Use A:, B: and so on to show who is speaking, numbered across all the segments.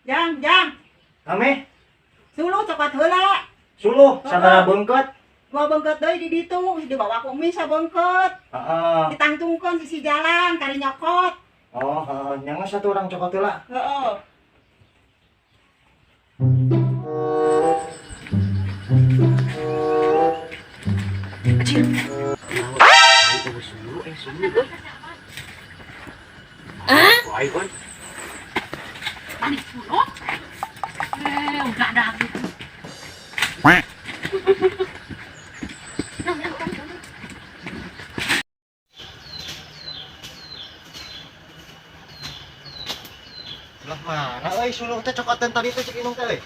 A: Jang.
B: Kami
A: Suluh cokot heula.
B: suluh sabaraha beungkeut.
A: Dua beungkeut deui di ditu, dibawa ku umi sabeungkeut.
B: Heeh.
A: Ditangtungkeun sisi jalan kari nyokot.
B: Oh, heeh, nyawa satu orang cokot heula.
A: Heeh.
C: Panik dulu. Udah ada gitu.
B: Lah mana euy suluh teh cokotan tadi teh cek inung teh euy.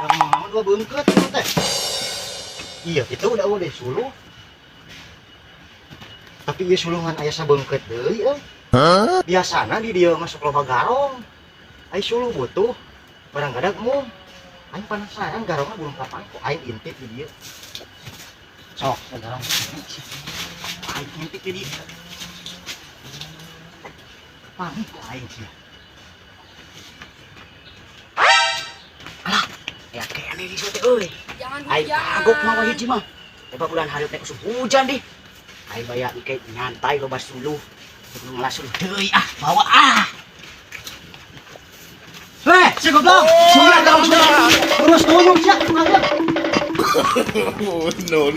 B: Yang mau dua beungkeut inung teh. Iya, itu udah suluh. Tapi ieu suluh ngan aya sabeungkeut deui euy. Biasana di dieu masuk loba garong. Ai suluh butuh barang gadag mu. Aing penasaran garongna belum kapan kok aing intip di dieu. Sok, garong. Aing intip di dieu. Panik kok aing sih. Alah, ya kayak aneh di sote euy.
C: Jangan
B: Aing kagok mah hiji mah. Coba bulan hari teh usum hujan deh. Aing baya engke nyantai loba suluh. Sebelum langsung deui bawa Heh, si goblok. Sudah dong, sudah. Terus tuyul sia.
D: No.